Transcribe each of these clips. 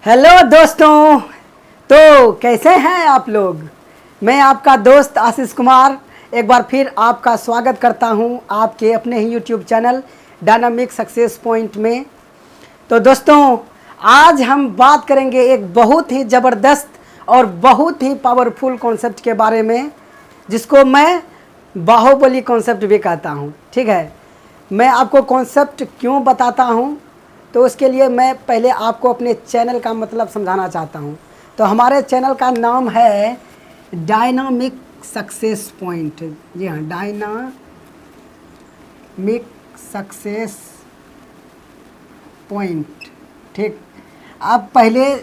Hello दोस्तों। तो कैसे हैं आप लोग। मैं आपका दोस्त आशीष कुमार एक बार फिर आपका स्वागत करता हूं आपके अपने ही YouTube channel dynamic success point में। तो दोस्तों आज हम बात करेंगे एक बहुत ही ज़बरदस्त और बहुत ही पावरफुल कॉन्सेप्ट के बारे में, जिसको मैं बाहुबली कॉन्सेप्ट भी कहता हूं। ठीक है, मैं आपको कॉन्सेप्ट क्यों बताता हूं, तो उसके लिए मैं पहले आपको अपने चैनल का मतलब समझाना चाहता हूं। तो हमारे चैनल का नाम है डायनामिक सक्सेस पॉइंट। जी हाँ, डायनामिक सक्सेस पॉइंट। ठीक, आप पहले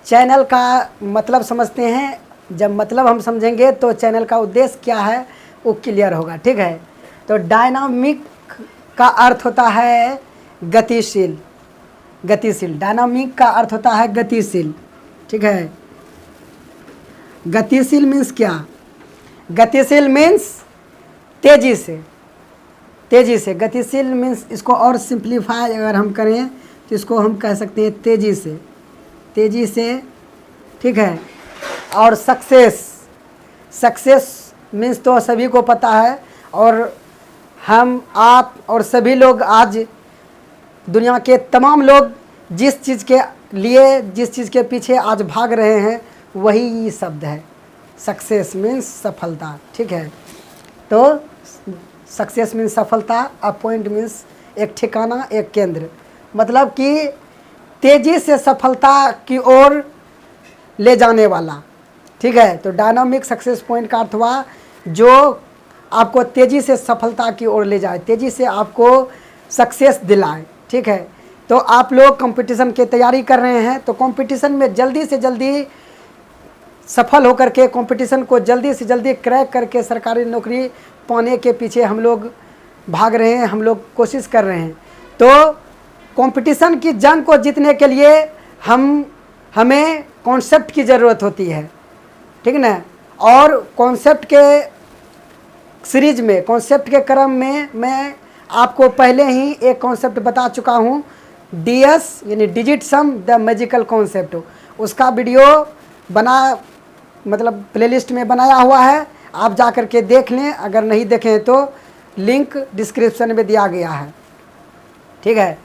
चैनल का मतलब समझते हैं। जब मतलब हम समझेंगे तो चैनल का उद्देश्य क्या है वो क्लियर होगा। ठीक है, तो डायनामिक का अर्थ होता है गतिशील। गतिशील, डायनामिक का अर्थ होता है गतिशील। ठीक है, गतिशील मीन्स क्या? गतिशील मीन्स तेजी से। तेजी से गतिशील मीन्स, इसको और सिंप्लीफाई अगर हम करें तो इसको हम कह सकते हैं तेजी से। तेजी से, ठीक है। और सक्सेस, सक्सेस मीन्स तो सभी को पता है, और हम आप और सभी लोग आज दुनिया के तमाम लोग जिस चीज़ के लिए, जिस चीज़ के पीछे आज भाग रहे हैं, वही शब्द है सक्सेस मीन्स सफलता। ठीक है, तो सक्सेस मीन्स सफलता, अ पॉइंट मीन्स एक ठिकाना, एक केंद्र। मतलब कि तेज़ी से सफलता की ओर ले जाने वाला। ठीक है, तो डायनामिक सक्सेस पॉइंट का अर्थ हुआ जो आपको तेज़ी से सफलता की ओर ले जाए, तेज़ी से आपको सक्सेस दिलाए। ठीक है, तो आप लोग कंपटीशन की तैयारी कर रहे हैं, तो कंपटीशन में जल्दी से जल्दी सफल होकर के, कंपटीशन को जल्दी से जल्दी क्रैक करके सरकारी नौकरी पाने के पीछे हम लोग भाग रहे हैं, हम लोग कोशिश कर रहे हैं। तो कंपटीशन की जंग को जीतने के लिए हमें कॉन्सेप्ट की ज़रूरत होती है। ठीक है ना, और कॉन्सेप्ट के सीरीज में, कॉन्सेप्ट के क्रम में मैं आपको पहले ही एक कॉन्सेप्ट बता चुका हूँ, DS यानी digit some the magical concept. उसका वीडियो मतलब प्लेलिस्ट में बनाया हुआ है, आप जा कर के देख लें। अगर नहीं देखें तो लिंक डिस्क्रिप्शन में दिया गया है। ठीक है,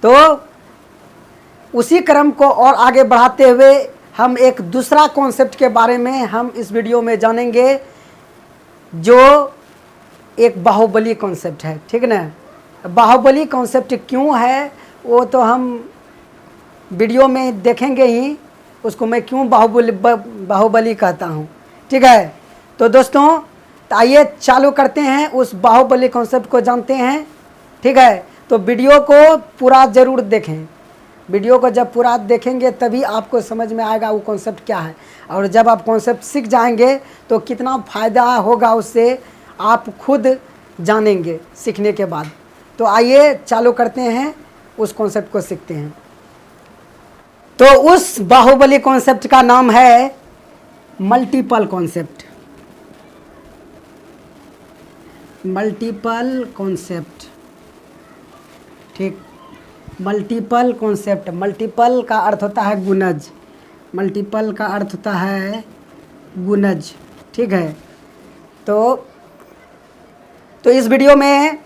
तो उसी क्रम को और आगे बढ़ाते हुए हम एक दूसरा कॉन्सेप्ट के बारे में हम इस वीडियो में जानेंगे, जो एक बाहुबली कॉन्सेप्ट है। ठीक है ना, बाहुबली कॉन्सेप्ट क्यों है वो तो हम वीडियो में देखेंगे ही, उसको मैं क्यों बाहुबली कहता हूँ। ठीक है, तो दोस्तों तो आइए चालू करते हैं, उस बाहुबली कॉन्सेप्ट को जानते हैं। ठीक है, तो वीडियो को पूरा ज़रूर देखें। वीडियो को जब पूरा देखेंगे तभी आपको समझ में आएगा वो कॉन्सेप्ट क्या है, और जब आप कॉन्सेप्ट सीख जाएंगे तो कितना फ़ायदा होगा उससे आप खुद जानेंगे सीखने के बाद। तो आइए चालू करते हैं, उस कॉन्सेप्ट को सीखते हैं। तो उस बाहुबली कॉन्सेप्ट का नाम है मल्टीपल कॉन्सेप्ट। मल्टीपल कॉन्सेप्ट, ठीक, मल्टीपल कॉन्सेप्ट। मल्टीपल का अर्थ होता है गुणज। मल्टीपल का अर्थ होता है गुणज। ठीक है, तो इस वीडियो में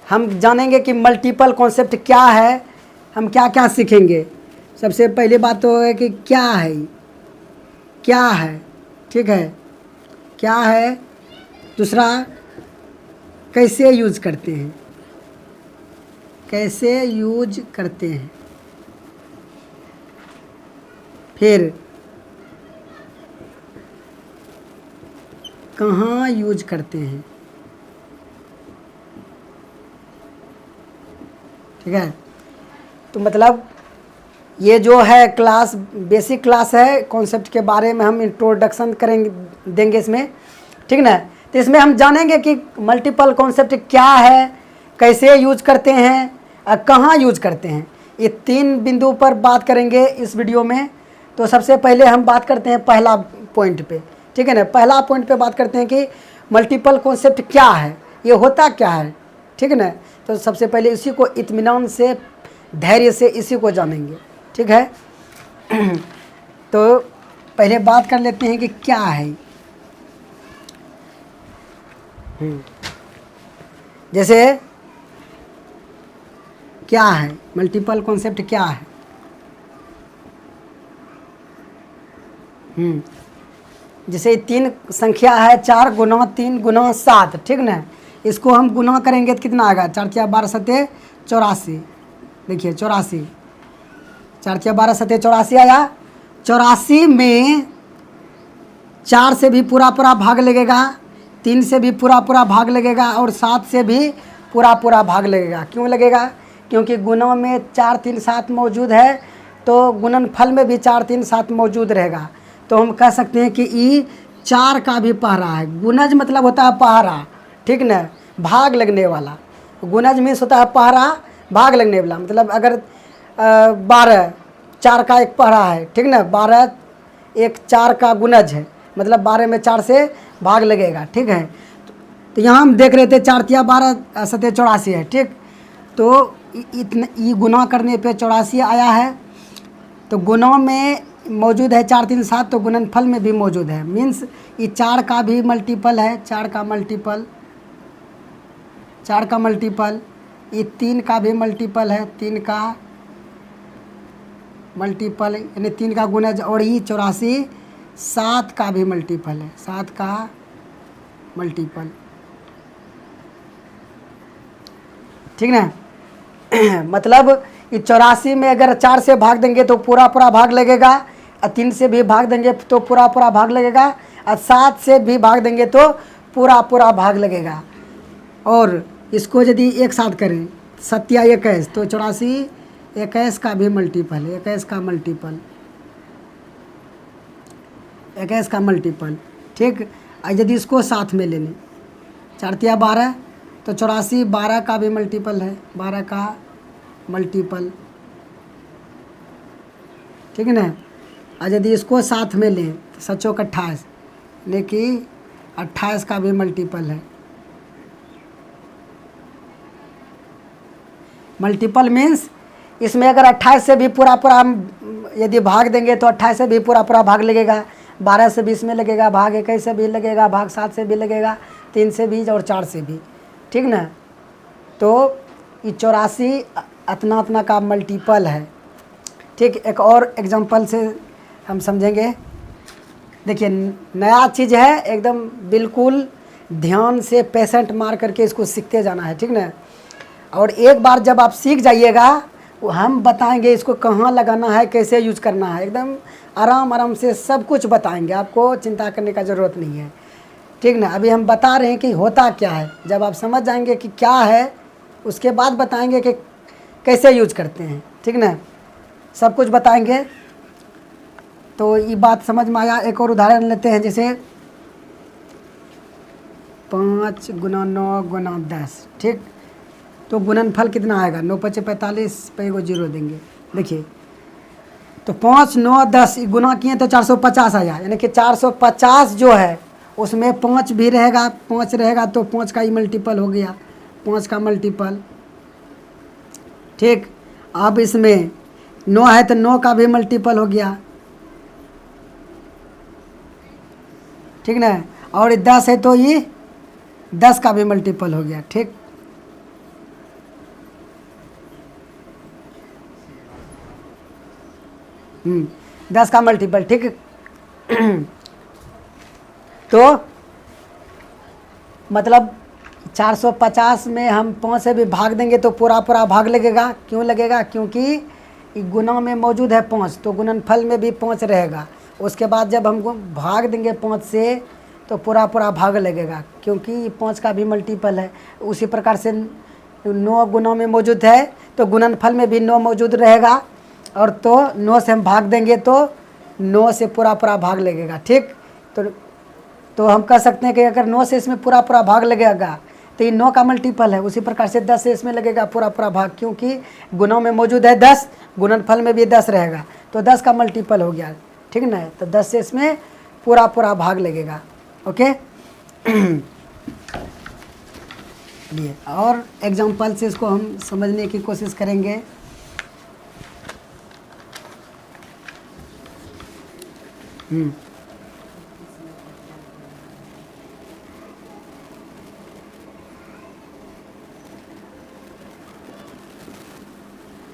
हम जानेंगे कि मल्टीपल कॉन्सेप्ट क्या है, हम क्या क्या सीखेंगे। सबसे पहली बात तो है कि क्या है, क्या है। ठीक है, क्या है। दूसरा, कैसे यूज करते हैं, कैसे यूज करते हैं। फिर कहाँ यूज करते हैं। ठीक है, तो मतलब ये जो है क्लास, बेसिक क्लास है, कॉन्सेप्ट के बारे में हम इंट्रोडक्शन करेंगे, देंगे इसमें। ठीक ना, तो इसमें हम जानेंगे कि मल्टीपल कॉन्सेप्ट क्या है, कैसे यूज करते हैं और कहाँ यूज करते हैं। ये 3 बिंदु पर बात करेंगे इस वीडियो में। तो सबसे पहले हम बात करते हैं पहला पॉइंट पे। ठीक है ना, पहला पॉइंट पे बात करते हैं कि मल्टीपल कॉन्सेप्ट क्या है, ये होता क्या है। ठीक है ना, तो सबसे पहले इसी को इत्मीनान से, धैर्य से इसी को जानेंगे। ठीक है। तो पहले बात कर लेते हैं कि क्या है। जैसे क्या है मल्टीपल कॉन्सेप्ट, क्या है? जैसे 3 संख्या है 4 गुना 3 गुना 7, ठीक ना। इसको हम गुना करेंगे तो कितना आएगा? 4 × 12 = 84। देखिए 84, 4 × 12 = 84 आया। 84 में 4 से भी पूरा पूरा भाग लगेगा, 3 से भी पूरा पूरा भाग लगेगा और 7 से भी पूरा पूरा भाग लगेगा। क्यों लगेगा? क्योंकि गुणा में 4 3 7 मौजूद है, तो गुणनफल में भी 4 3 7 मौजूद रहेगा। तो हम कह सकते हैं कि ई 4 का भी पहरा है। गुणज मतलब होता है पहरा, ठीक ना, भाग लगने वाला। गुणज मीन्स होता है पहरा, भाग लगने वाला। मतलब अगर 12 4 का एक पहरा है, ठीक ना, 12 एक 4 का गुणज है, मतलब 12 में 4 से भाग लगेगा, ठीक है। तो यहाँ हम देख रहे थे 4 × 12 = 84 है, ठीक। तो इतना ये गुना करने पे 84 आया है। तो गुना में मौजूद है 4 3 7, तो गुणनफल में भी मौजूद है। मीन्स ये 4 का भी मल्टीपल है, 4 का मल्टीपल, 4 का मल्टीपल, ये 3 का भी मल्टीपल है, 3 का मल्टीपल यानी 3 का गुणज, और ये 84 7 का भी मल्टीपल है, 7 का मल्टीपल, ठीक ना। मतलब ये 84 में अगर 4 से भाग देंगे तो पूरा पूरा भाग लगेगा, और 3 से भी भाग देंगे तो पूरा पूरा भाग लगेगा, और 7 से भी भाग देंगे तो पूरा पूरा भाग लगेगा। और इसको यदि एक साथ करें 7 या 21, तो 84 21 का भी मल्टीपल है, 21 का मल्टीपल, 21 का मल्टीपल, ठीक। और यदि इसको साथ में ले लें 4 × 12, तो 84 12 का भी मल्टीपल है, 12 का मल्टीपल, ठीक है ना। और यदि इसको साथ में लें तो 7 × 28, लेकिन 28 का भी मल्टीपल है। मल्टीपल मीन्स इसमें अगर 28 से भी पूरा पूरा हम यदि भाग देंगे तो 28 से भी पूरा पूरा भाग लगेगा, 12 से भी इसमें लगेगा भाग, 21 से भी लगेगा भाग, 7 से भी लगेगा, 3 से भी और 4 से भी, ठीक ना। तो ये 84 अतना अतना का मल्टीपल है, ठीक। एक और एग्जांपल से हम समझेंगे। देखिए नया चीज़ है, एकदम बिल्कुल ध्यान से पेशेंट मार करके इसको सीखते जाना है, ठीक ना। और एक बार जब आप सीख जाइएगा, हम बताएंगे इसको कहाँ लगाना है, कैसे यूज करना है, एकदम आराम आराम से सब कुछ बताएंगे, आपको चिंता करने का ज़रूरत नहीं है, ठीक ना। अभी हम बता रहे हैं कि होता क्या है, जब आप समझ जाएंगे कि क्या है उसके बाद बताएंगे कि कैसे यूज करते हैं, ठीक ना, सब कुछ बताएंगे। तो ये बात समझ में आया। एक और उदाहरण लेते हैं, जैसे 5 × 9 × 10, ठीक। तो गुणनफल कितना आएगा? 9 × 5 = 45 पे एगो 0 देंगे। देखिए तो 5 9 10 गुना किए तो 450 आया, यानी कि 450 जो है उसमें 5 भी रहेगा, 5 रहेगा तो 5 का ही मल्टीपल हो गया, 5 का मल्टीपल, ठीक। अब इसमें 9 है तो 9 का भी मल्टीपल हो गया, ठीक ना। और 10 है तो ये 10 का भी मल्टीपल हो गया, ठीक। हम्म, 10 का मल्टीपल, ठीक। तो मतलब 450 में हम 5 से भी भाग देंगे तो पूरा पूरा भाग लगेगा। क्यों लगेगा? क्योंकि गुना में मौजूद है 5, तो गुणनफल में भी 5 रहेगा। उसके बाद जब हम भाग देंगे 5 से तो पूरा पूरा भाग लगेगा, क्योंकि 5 का भी मल्टीपल है। उसी प्रकार से 9 गुना में मौजूद है तो गुणनफल में भी 9 मौजूद रहेगा, और तो 9 से हम भाग देंगे तो 9 से पूरा पूरा भाग लगेगा, ठीक। तो हम कह सकते हैं कि अगर 9 से इसमें पूरा पूरा भाग लगेगा तो ये 9 का मल्टीपल है। उसी प्रकार से 10 से इसमें लगेगा पूरा पूरा भाग, क्योंकि गुणों में मौजूद है 10, गुणनफल में भी 10 रहेगा, तो 10 का मल्टीपल हो गया, ठीक ना। तो 10 से इसमें पूरा पूरा भाग लगेगा, ओके। चलिए और एग्जाम्पल से इसको हम समझने की कोशिश करेंगे।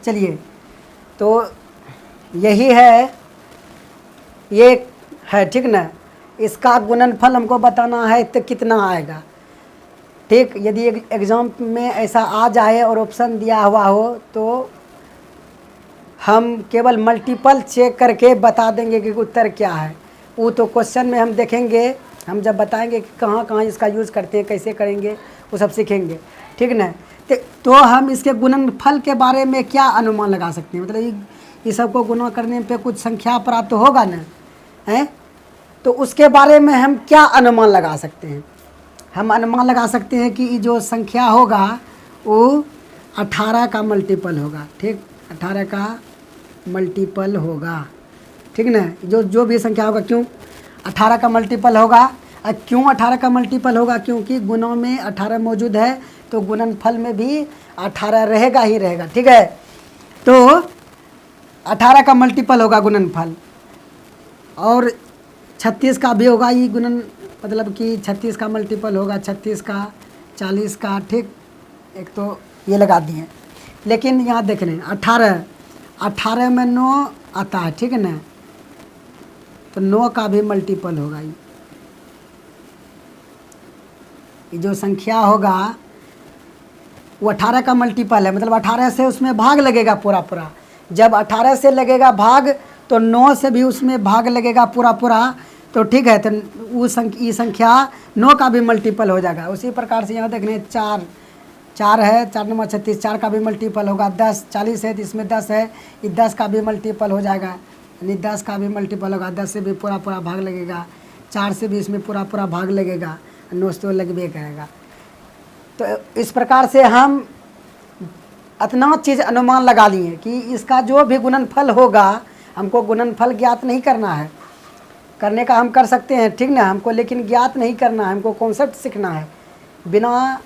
चलिए, तो यही है, ये है, ठीक ना। इसका गुणनफल हमको बताना है तो कितना आएगा, ठीक। यदि एग्ज़ाम में ऐसा आ जाए और ऑप्शन दिया हुआ हो तो हम केवल मल्टीपल चेक करके बता देंगे कि उत्तर क्या है। वो तो क्वेश्चन में हम देखेंगे, हम जब बताएंगे कि कहाँ कहाँ इसका यूज़ करते हैं, कैसे करेंगे, वो सब सीखेंगे, ठीक ना। तो हम इसके गुणनफल के बारे में क्या अनुमान लगा सकते हैं, मतलब ये सबको गुणा करने पे कुछ संख्या प्राप्त तो होगा ना, हैं। तो उसके बारे में हम क्या अनुमान लगा सकते हैं? हम अनुमान लगा सकते हैं कि जो संख्या होगा वो 18 का मल्टीपल होगा, ठीक। 18 का मल्टीपल होगा, ठीक ना। जो भी संख्या होगा, क्यों 18 का मल्टीपल होगा? क्यों 18 का मल्टीपल होगा? क्योंकि गुणों में 18 मौजूद है, तो गुणनफल में भी 18 रहेगा ही रहेगा, ठीक है। तो 18 का मल्टीपल होगा गुणनफल, और 36 का भी होगा ये गुणन, मतलब कि 36 का मल्टीपल होगा, 36 का, 40 का, ठीक। एक तो ये लगा दिए, लेकिन यहाँ देख लें 18 में 9 आता है, ठीक है ना। तो 9 का भी मल्टीपल होगा ये जो संख्या होगा वो 18 का मल्टीपल है, मतलब 18 से उसमें भाग लगेगा पूरा पूरा। जब 18 से लगेगा भाग तो 9 से भी उसमें भाग लगेगा पूरा पूरा, तो ठीक है। तो वो ये संख्या 9 का भी मल्टीपल हो जाएगा। उसी प्रकार से यहाँ देखने 4 है, 4 9 36, 4 का भी मल्टीपल होगा। 10 40 है तो इसमें 10 है, ये 10 का भी मल्टीपल हो जाएगा, यानी 10 का भी मल्टीपल होगा। 10 से भी पूरा पूरा भाग लगेगा, 4 से भी इसमें पूरा पूरा भाग लगेगा, 9 से तो लगभग करेगा। तो इस प्रकार से हम इतना चीज़ अनुमान लगा लिए कि इसका जो भी गुणनफल होगा, हमको गुणनफल ज्ञात नहीं करना है, करने का हम कर सकते हैं, ठीक ना, हमको लेकिन ज्ञात नहीं करना है, हमको कॉन्सेप्ट सीखना है। बिना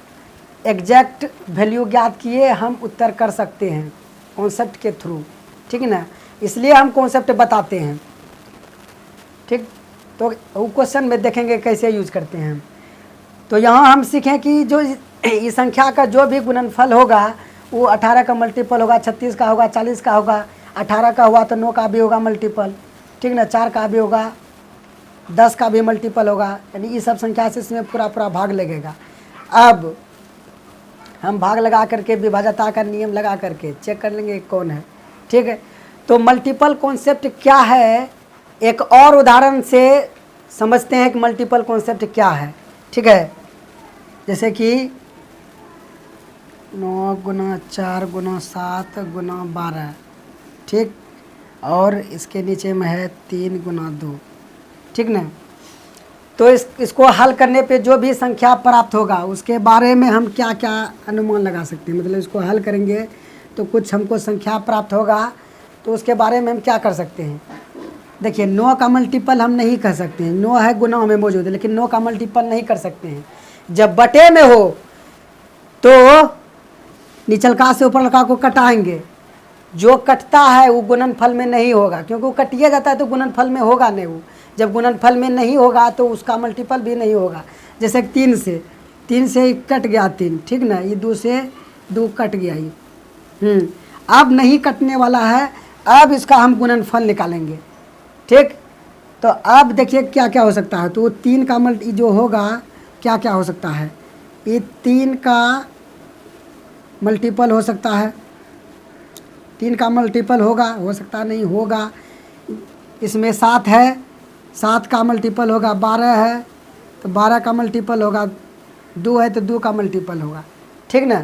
एग्जैक्ट वैल्यू ज्ञात किए हम उत्तर कर सकते हैं कॉन्सेप्ट के थ्रू, ठीक है ना। इसलिए हम कॉन्सेप्ट बताते हैं, ठीक। तो वो क्वेश्चन में देखेंगे कैसे यूज करते हैं। तो यहाँ हम सीखें कि जो इस संख्या का जो भी गुणनफल होगा वो 18 का मल्टीपल होगा, 36 का होगा, 40 का होगा। 18 का हुआ तो 9 का भी होगा मल्टीपल, ठीक ना। 4 का भी होगा, 10 का भी मल्टीपल होगा, यानी ये सब संख्या से इसमें पूरा पूरा भाग लगेगा। अब हम भाग लगा करके विभाज्यता का नियम लगा करके चेक कर लेंगे कौन है, ठीक है। तो मल्टीपल कॉन्सेप्ट क्या है, एक और उदाहरण से समझते हैं कि मल्टीपल कॉन्सेप्ट क्या है, ठीक है। जैसे कि 9 गुना 4 गुना 7 गुना 12, ठीक। और इसके नीचे में है 3 गुना 2, ठीक ना। तो इसको हल करने पे जो भी संख्या प्राप्त होगा उसके बारे में हम क्या क्या अनुमान लगा सकते हैं, मतलब इसको हल करेंगे तो कुछ हमको संख्या प्राप्त होगा, तो उसके बारे में हम क्या कर सकते हैं। देखिए 9 का मल्टीपल हम नहीं कर सकते हैं, 9 है गुना में मौजूद है, लेकिन 9 का मल्टीपल नहीं कर सकते हैं। जब बटे में हो तो निचलका से ऊपर लका को कटाएंगे, जो कटता है वो गुणनफल में नहीं होगा, क्योंकि वो कटिया जाता है तो गुणनफल में होगा नहीं। वो जब गुणनफल में नहीं होगा तो उसका मल्टीपल भी नहीं होगा। जैसे 3 से कट गया 3, ठीक ना, ये 2 से 2 कट गया ये, अब नहीं कटने वाला है। अब इसका हम गुणनफल निकालेंगे, ठीक। तो अब देखिए क्या क्या हो सकता है। तो वो 3 का जो होगा क्या क्या हो सकता है, ये 3 का मल्टीपल हो सकता है, 3 का मल्टीपल होगा, हो सकता नहीं होगा। इसमें 7 है, 7 का मल्टीपल होगा। 12 है तो 12 का मल्टीपल होगा। 2 है तो 2 का मल्टीपल होगा, ठीक ना।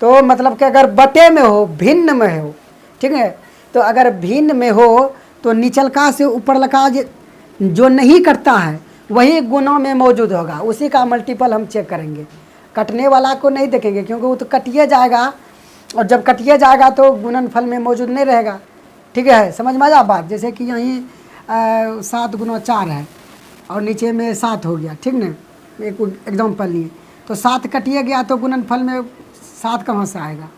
तो मतलब कि अगर बटे में हो, भिन्न में हो, ठीक है। तो अगर भिन्न में हो तो निचलका से ऊपर लका जो नहीं कटता है वही गुणों में मौजूद होगा, उसी का मल्टीपल हम चेक करेंगे। कटने वाला को नहीं देखेंगे क्योंकि वो तो कटिए जाएगा, और जब कटिए जाएगा तो गुणनफल में मौजूद नहीं रहेगा, ठीक है। समझ में आ बात। जैसे कि यहीं 7 गुना 4 है और नीचे में 7 हो गया, ठीक ना। एक एग्जाम्पल लिए तो 7 कटिए गया तो गुणनफल में 7 कहाँ से आएगा।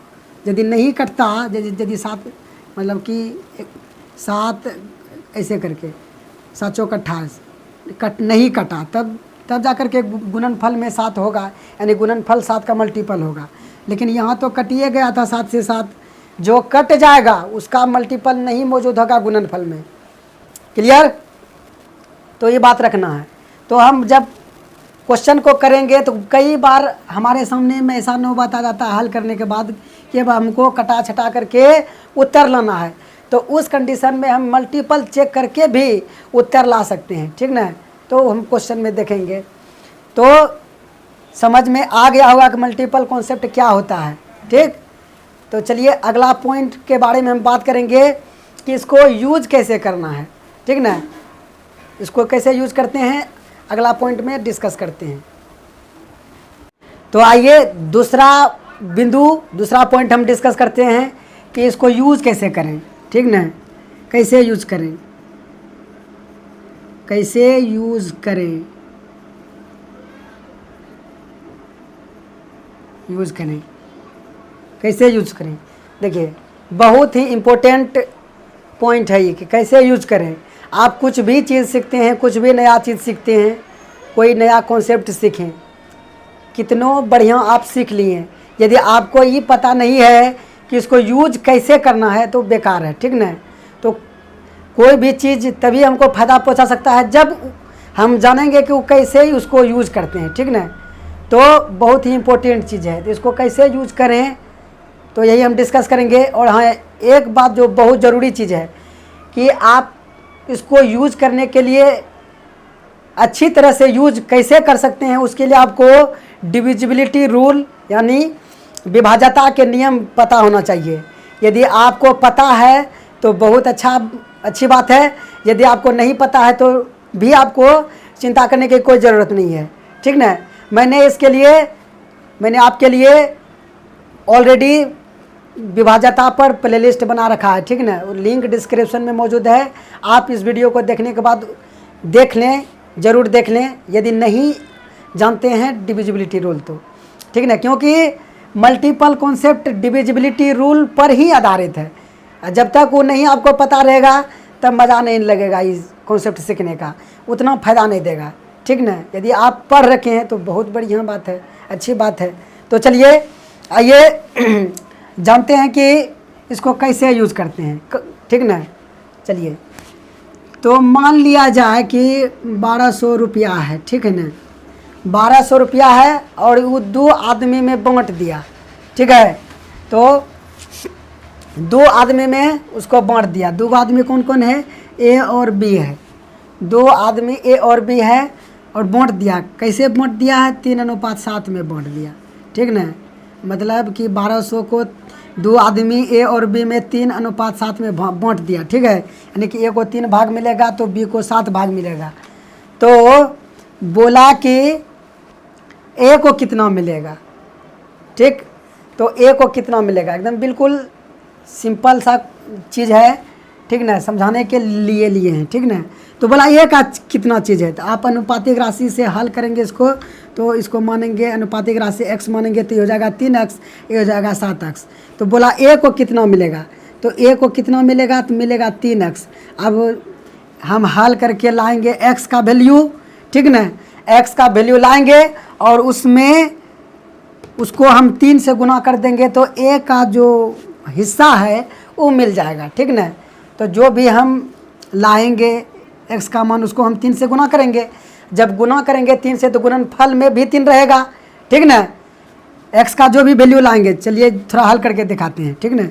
यदि नहीं कटता, यदि 7 मतलब कि 7 ऐसे करके 7 चौक 28 कट नहीं कटा, तब जा कर के गुणनफल में 7 होगा, यानी गुणनफल 7 का मल्टीपल होगा। लेकिन यहाँ तो कटिए गया था 7 से 7, जो कट जाएगा उसका मल्टीपल नहीं मौजूद होगा गुणनफल में। क्लियर? तो ये बात रखना है। तो हम जब क्वेश्चन को करेंगे तो कई बार हमारे सामने में ऐसा नौबत आ जाता है हल करने के बाद कि अब हमको कटा छटा करके उत्तर लाना है, तो उस कंडीशन में हम मल्टीपल चेक करके भी उत्तर ला सकते हैं। ठीक ना? तो हम क्वेश्चन में देखेंगे तो समझ में आ गया होगा कि मल्टीपल कॉन्सेप्ट क्या होता है। ठीक, तो चलिए अगला पॉइंट के बारे में हम बात करेंगे कि इसको यूज कैसे करना है। ठीक ना? इसको कैसे यूज करते हैं अगला पॉइंट में डिस्कस करते हैं। तो आइए दूसरा पॉइंट हम डिस्कस करते हैं कि इसको यूज कैसे करें। ठीक ना? कैसे यूज करें, कैसे यूज करें, यूज करें, कैसे यूज करें। देखिए बहुत ही इम्पोर्टेंट पॉइंट है ये कि कैसे यूज करें। आप कुछ भी चीज़ सीखते हैं, कुछ भी नया चीज़ सीखते हैं, कोई नया कॉन्सेप्ट सीखें, कितनों बढ़िया आप सीख लिए, यदि आपको ये पता नहीं है कि इसको यूज कैसे करना है तो बेकार है। ठीक ना? तो कोई भी चीज़ तभी हमको फ़ायदा पहुंचा सकता है जब हम जानेंगे कि वो कैसे ही उसको यूज करते हैं। ठीक ना? तो बहुत ही इम्पोर्टेंट चीज़ है, तो इसको कैसे यूज करें तो यही हम डिस्कस करेंगे। और हाँ, एक बात जो बहुत ज़रूरी चीज़ है कि आप इसको यूज करने के लिए अच्छी तरह से यूज कैसे कर सकते हैं, उसके लिए आपको डिविजिबिलिटी रूल यानी विभाज्यता के नियम पता होना चाहिए। यदि आपको पता है तो बहुत अच्छी बात है, यदि आपको नहीं पता है तो भी आपको चिंता करने की कोई ज़रूरत नहीं है। ठीक ना? मैंने आपके लिए ऑलरेडी विभाज्यता पर प्लेलिस्ट बना रखा है। ठीक ना? लिंक डिस्क्रिप्शन में मौजूद है, आप इस वीडियो को देखने के बाद देख लें, ज़रूर देख लें यदि नहीं जानते हैं डिविजिबिलिटी रूल तो। ठीक ना? क्योंकि मल्टीपल कॉन्सेप्ट डिविजिबिलिटी रूल पर ही आधारित है। जब तक वो नहीं आपको पता रहेगा तब मज़ा नहीं लगेगा इस कॉन्सेप्ट सीखने का, उतना फ़ायदा नहीं देगा। ठीक ना? यदि आप पढ़ रखे हैं तो बहुत बढ़िया बात है, अच्छी बात है। तो चलिए आइए जानते हैं कि इसको कैसे यूज़ करते हैं। ठीक ना? चलिए, तो मान लिया जाए कि 1200 रुपया है। ठीक है ना? 1200 रुपया है और वो 2 आदमी में बांट दिया। ठीक है? तो 2 आदमी में उसको बांट दिया। 2 आदमी कौन कौन है? ए और बी है। 2 आदमी ए और बी है और बांट दिया। कैसे बांट दिया है? 3:7 में बांट दिया। ठीक ना? मतलब कि 1200 को 2 आदमी ए और बी में 3:7 में बांट दिया। ठीक है? यानी कि ए को 3 भाग मिलेगा तो बी को 7 भाग मिलेगा। तो बोला कि ए को कितना मिलेगा। ठीक, तो ए को कितना मिलेगा, एकदम बिल्कुल सिंपल सा चीज़ है। ठीक ना? समझाने के लिए हैं। ठीक ना? तो बोला ए का कितना चीज़ है, तो आप अनुपातिक राशि से हल करेंगे इसको। तो इसको मानेंगे अनुपातिक राशि x मानेंगे तो ये हो जाएगा 3x, ये हो जाएगा 7x। तो बोला ए को कितना मिलेगा, तो ए को कितना मिलेगा, तो मिलेगा 3x। अब हम हल करके लाएंगे x का वैल्यू। ठीक ना? x का वैल्यू लाएंगे और उसमें उसको हम 3 से गुना कर देंगे तो a का जो हिस्सा है वो मिल जाएगा। ठीक ना? तो जो भी हम लाएंगे x का मान उसको हम 3 से गुना करेंगे। जब गुना करेंगे 3 से तो गुणनफल में भी 3 रहेगा। ठीक ना? x का जो भी वैल्यू लाएंगे, चलिए थोड़ा हल करके दिखाते हैं। ठीक ना?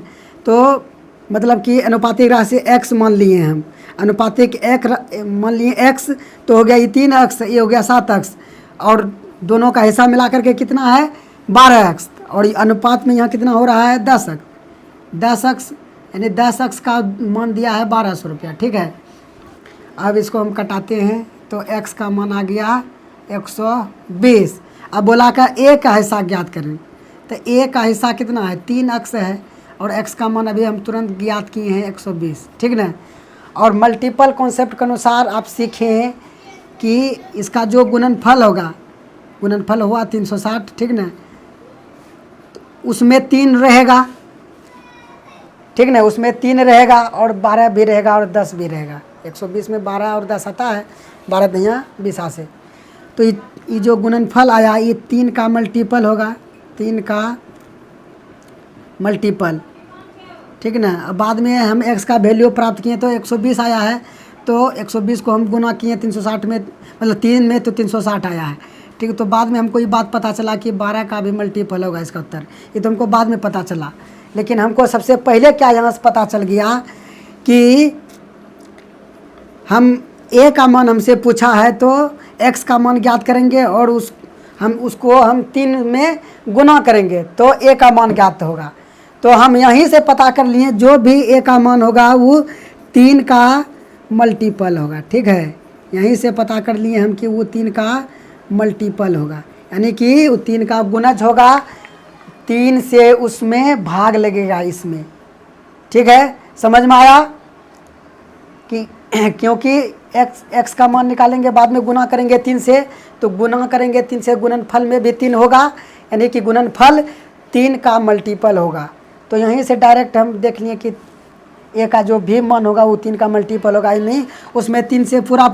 तो मतलब कि अनुपातिक राशि x मान लिए हम, अनुपातिक एक मान लिए x, तो हो गया ये 3x, ये हो गया 7x, और दोनों का हिस्सा मिला करके कितना है 12x, और ये अनुपात में यहाँ कितना हो रहा है 10x, यानी 10x का मान दिया है 1200 रुपया। ठीक है? अब इसको हम कटाते हैं तो x का मान आ गया 120। अब बोला का a का हिस्सा ज्ञात करें, तो a का हिस्सा कितना है 3x है, और x का मान अभी हम तुरंत ज्ञात किए हैं 120। ठीक ना? और मल्टीपल कॉन्सेप्ट के अनुसार आप सीखें कि इसका जो गुणनफल होगा, गुणनफल हुआ 360। ठीक ना? उसमें 3 रहेगा। ठीक ना? उसमें 3 रहेगा और 12 भी रहेगा और 10 भी रहेगा। 120 में 12 और 10 आता है, 12 दहिया 20 से। तो ये जो गुणनफल आया ये 3 का मल्टीपल होगा, 3 का मल्टीपल, ठीक ना। अब बाद में हम x का वैल्यू प्राप्त किए तो 120 आया है, तो 120 को हम गुना किए 360 में, मतलब 3 में तो 360 आया है, ठीक है। तो बाद में हमको ये बात पता चला कि 12 का भी मल्टीपल होगा इसका उत्तर, ये तो हमको बाद में पता चला। लेकिन हमको सबसे पहले क्या यहाँ से पता चल गया कि हम a का मान हमसे पूछा है तो x का मान ज्ञात करेंगे और उसको हम 3 में गुना करेंगे तो a का मान ज्ञात होगा। तो हम यहीं से पता कर लिए जो भी a का मान होगा वो 3 का मल्टीपल होगा, ठीक है। यहीं से पता कर लिए हम कि वो 3 का मल्टीपल होगा, यानी कि वो 3 का गुणज होगा, 3 से उसमें भाग लगेगा इसमें, ठीक है। समझ में आया कि क्योंकि x का मान निकालेंगे बाद में गुना करेंगे 3 से, तो गुना करेंगे 3 से, गुणनफल में भी 3 होगा, यानी कि गुणनफल 3 का मल्टीपल होगा। तो यहीं से डायरेक्ट हम देख लिए कि a का जो भी मान होगा वो 3 का मल्टीपल होगा, नहीं उसमें 3 से पूरा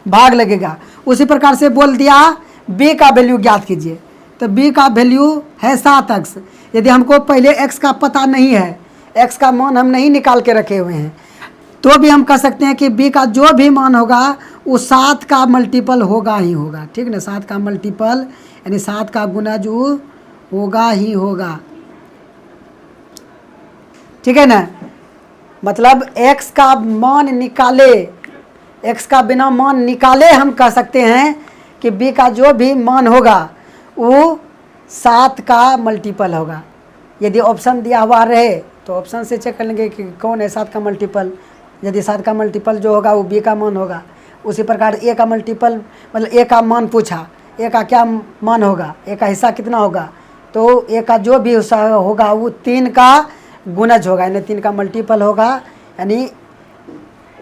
भाग लगेगा। उसी प्रकार से बोल दिया b का वैल्यू ज्ञात कीजिए, तो b का वैल्यू है 7x। यदि हमको पहले x का पता नहीं है, x का मान हम नहीं निकाल के रखे हुए हैं, तो भी हम कह सकते हैं कि b का जो भी मान होगा वो 7 का मल्टीपल होगा ही होगा, ठीक ना। 7 का मल्टीपल यानी 7 का गुणज होगा ही होगा, ठीक है ना। मतलब x का मान निकाले, x का बिना मान निकाले हम कह सकते हैं कि b का जो भी मान होगा वो 7 का मल्टीपल होगा। यदि ऑप्शन दिया हुआ रहे तो ऑप्शन से चेक कर लेंगे कि कौन है 7 का मल्टीपल। यदि 7 का मल्टीपल जो होगा वो b का मान होगा। उसी प्रकार a का मल्टीपल, मतलब a का मान पूछा, a का क्या मान होगा, a का हिस्सा कितना होगा, तो a का जो भी हिस्सा होगा वो 3 का गुणज होगा, यानी 3 का मल्टीपल होगा, यानी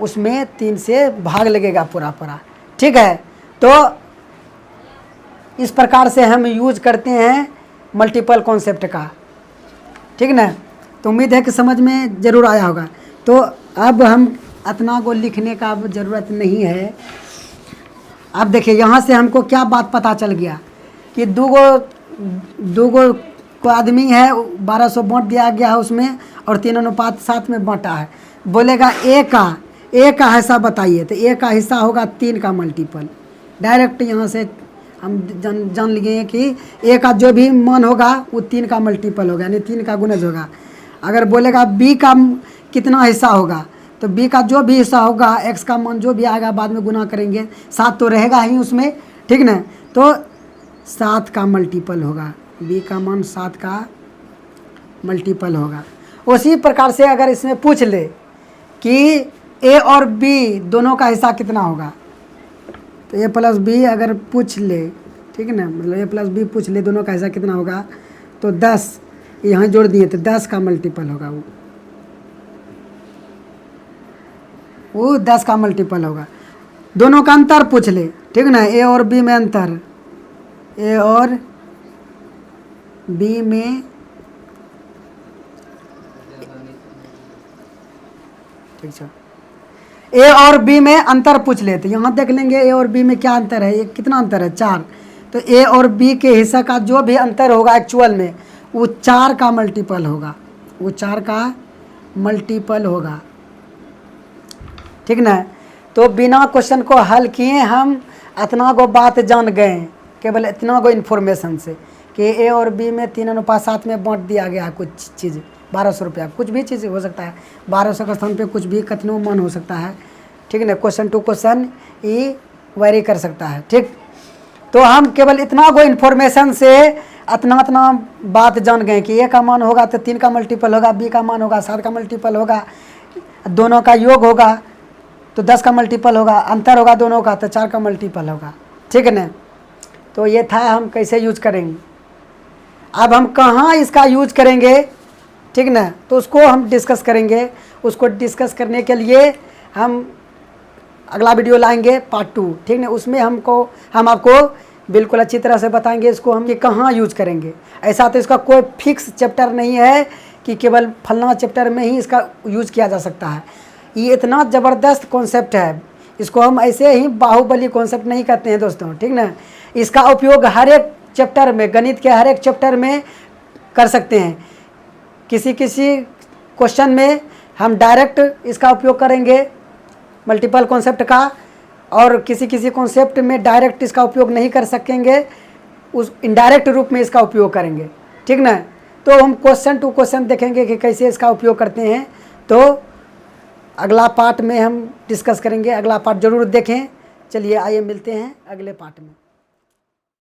उसमें 3 से भाग लगेगा पूरा, ठीक है। तो इस प्रकार से हम यूज करते हैं मल्टीपल कॉन्सेप्ट का, ठीक ना। तो उम्मीद है कि समझ में ज़रूर आया होगा। तो अब हम इतना को लिखने का अब ज़रूरत नहीं है। अब देखिए यहाँ से हमको क्या बात पता चल गया कि दो को आदमी है, 1200 बांट दिया गया है उसमें और 3:7 में बांटा है। बोलेगा a का हिस्सा बताइए, तो a का हिस्सा होगा 3 का मल्टीपल। डायरेक्ट यहाँ से हम जान लिए कि a का जो भी मान होगा वो 3 का मल्टीपल होगा, यानी 3 का गुणज होगा। अगर बोलेगा b का कितना हिस्सा होगा, तो b का जो भी हिस्सा होगा, x का मान जो भी आएगा बाद में गुना करेंगे, 7 तो रहेगा ही उसमें, ठीक ना। तो 7 का मल्टीपल होगा, b का मान 7 का मल्टीपल होगा। उसी प्रकार से अगर इसमें पूछ ले कि a और b दोनों का हिस्सा कितना होगा, तो a प्लस b अगर पूछ ले, ठीक है ना, मतलब a प्लस b पूछ ले दोनों का हिस्सा कितना होगा, तो 10 यहाँ जोड़ दिए तो 10 का मल्टीपल होगा, वो 10 का मल्टीपल होगा। दोनों का अंतर पूछ ले, ठीक ना, a और b में अंतर, a और b में, ठीक है, a और b में अंतर पूछ ले। तो यहाँ देख लेंगे a और b में क्या अंतर है, ये कितना अंतर है, 4। तो a और b के हिस्सा का जो भी अंतर होगा एक्चुअल में वो 4 का मल्टीपल होगा, वो 4 का मल्टीपल होगा, ठीक ना। तो बिना क्वेश्चन को हल किए हम इतना को बात जान गए, केवल इतना को इन्फॉर्मेशन से कि a और b में 3:7 में बांट दिया गया है कुछ चीज़, 1200 रुपया, कुछ भी चीज़ हो सकता है, 1200 के स्थान पे कुछ भी कतनों मन हो सकता है, ठीक ना। क्वेश्चन टू क्वेश्चन ये वेरी कर सकता है, ठीक। तो हम केवल इतना को इन्फॉर्मेशन से इतना बात जान गए कि a का मान होगा तो 3 का मल्टीपल होगा, b का मान होगा 7 का मल्टीपल होगा, दोनों का योग होगा तो 10 का मल्टीपल होगा, अंतर होगा दोनों का तो 4 का मल्टीपल होगा, ठीक है ना। तो ये था हम कैसे यूज करेंगे। अब हम कहाँ इसका यूज करेंगे, ठीक ना, तो उसको हम डिस्कस करेंगे। उसको डिस्कस करने के लिए हम अगला वीडियो लाएंगे पार्ट 2, ठीक ना। उसमें हम आपको बिल्कुल अच्छी तरह से बताएंगे इसको हम कि कहाँ यूज करेंगे। ऐसा तो इसका कोई फिक्स चैप्टर नहीं है कि केवल फलना चैप्टर में ही इसका यूज किया जा सकता है। ये इतना ज़बरदस्त कॉन्सेप्ट है, इसको हम ऐसे ही बाहुबली कॉन्सेप्ट नहीं कहते हैं दोस्तों, ठीक ना। इसका उपयोग हर एक चैप्टर में, गणित के हर एक चैप्टर में कर सकते हैं। किसी किसी क्वेश्चन में हम डायरेक्ट इसका उपयोग करेंगे मल्टीपल कॉन्सेप्ट का, और किसी किसी कॉन्सेप्ट में डायरेक्ट इसका उपयोग नहीं कर सकेंगे, उस इनडायरेक्ट रूप में इसका उपयोग करेंगे, ठीक ना। तो हम क्वेश्चन टू क्वेश्चन देखेंगे कि कैसे इसका उपयोग करते हैं। तो अगला पार्ट में हम डिस्कस करेंगे, अगला पार्ट ज़रूर देखें। चलिए आइए मिलते हैं अगले पार्ट में।